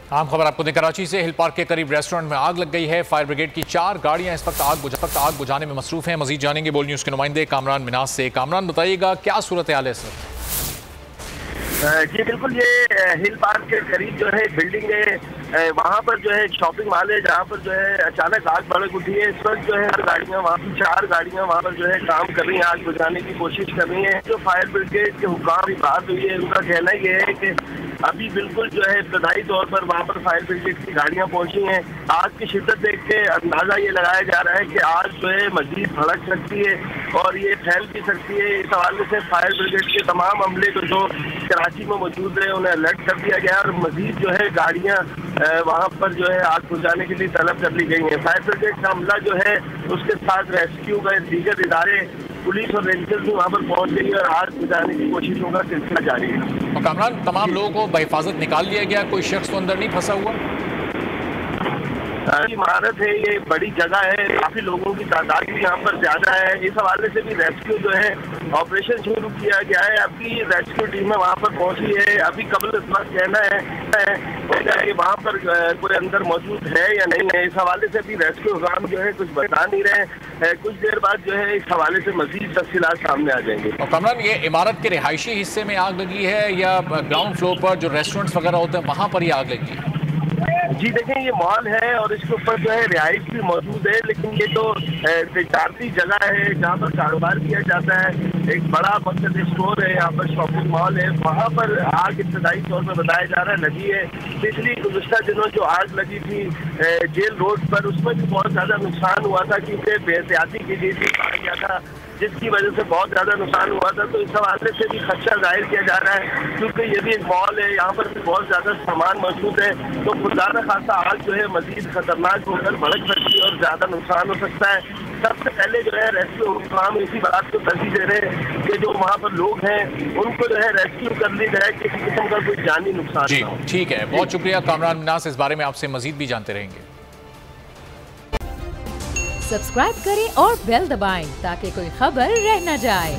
आम खबर आपको दें, कराची से हिल पार्क के करीब रेस्टोरेंट में आग लग गई है। फायर ब्रिगेड की 4 गाड़ियां इस वक्त आग बुझाने में मसरूफ हैं। मजीद जानेंगे बोल न्यूज़ के नुमाइंदे कामरान मिनाज से। कामरान, बताइएगा क्या सूरत हाल है सर? जी बिल्कुल, ये हिल पार्क के करीब जो है बिल्डिंग है, वहाँ पर जो है शॉपिंग मॉल है, जहाँ पर जो है अचानक आग भड़क उठी है। इस वक्त जो है 4 गाड़ियाँ वहाँ पर जो है काम कर रही हैं, आग बुझाने की कोशिश कर रही हैं। जो फायर ब्रिगेड के हुकाम की बात हुई है, उनका कहना ये है कि अभी बिल्कुल जो है इब्तदाई तौर पर वहाँ पर फायर ब्रिगेड की गाड़ियाँ पहुँची हैं। आग की शिद्दत देख के अंदाजा ये लगाया जा रहा है कि आग जो है मजीद भड़क सकती है और ये फैल भी सकती है। इस हवाले से फायर ब्रिगेड के तमाम अमले को जो कराची में मौजूद है उन्हें अलर्ट कर दिया गया और मजीद जो है गाड़ियाँ वहाँ पर जो है आग बुझाने के लिए तलब कर ली गई हैं। फायर ब्रिगेड का अमला जो है उसके साथ रेस्क्यू का दीगर इदारे, पुलिस और रेंजर्स भी वहाँ पर पहुँच गई और आग बुझाने की कोशिशों का सिलसिला जारी है। और कामरान, तमाम लोगों को बहिफाजत निकाल लिया गया, कोई शख्स तो अंदर नहीं फंसा हुआ? इमारत है, ये बड़ी जगह है, काफी लोगों की तादाद भी यहाँ पर ज्यादा है। इस हवाले से भी रेस्क्यू जो है ऑपरेशन शुरू किया गया है। अभी रेस्क्यू टीम वहाँ पर पहुंची है। अभी कबल इस वक्त कहना है कि वहाँ पर कोई अंदर मौजूद है या नहीं है। इस हवाले से भी रेस्क्यू काम जो है कुछ बता नहीं रहे। कुछ देर बाद जो है इस हवाले से मजीद तफसीलात सामने आ जाएंगे। और कामरान, ये इमारत के रिहायशी हिस्से में आग लगी है या ग्राउंड फ्लोर पर जो रेस्टोरेंट्स वगैरह होते हैं वहाँ पर ही आग लगी है? जी देखें, ये मॉल है और इसके ऊपर जो है रिहाइश भी मौजूद है, लेकिन ये तो तजारती जगह है जहाँ पर कारोबार किया जाता है। एक बड़ा मकसद स्टोर है, यहाँ पर शॉपिंग मॉल है। वहाँ पर आग इब्तदाई तौर पर बताया जा रहा है लगी है। पिछली गुज़श्ता दिनों जो आग लगी थी जेल रोड पर, उसमें भी बहुत ज़्यादा नुकसान हुआ था क्योंकि बेहतियाती की गई थी, पाया गया था, जिसकी वजह से बहुत ज़्यादा नुकसान हुआ था। तो इस हवाले से भी खदशा जाहिर किया जा रहा है क्योंकि ये भी एक मॉल है, यहाँ पर भी बहुत ज़्यादा सामान मौजूद है। तो खुदा न खासा आग जो है मजीद खतरनाक होकर भड़क सकती है और ज़्यादा नुकसान हो सकता है। सबसे पहले जो है रेस्क्यू काम इसी बात को तरजीह दे रहे हैं कि जो वहाँ पर लोग हैं उनको जो है रेस्क्यू कर ली जाए, किसी किस्म का कोई जानी नुकसान जी ना हो। ठीक है, बहुत शुक्रिया कामरान मिनाज। इस बारे में आपसे मजीद भी जानते रहेंगे। सब्सक्राइब करें और बेल दबाएं ताकि कोई खबर रह न जाए।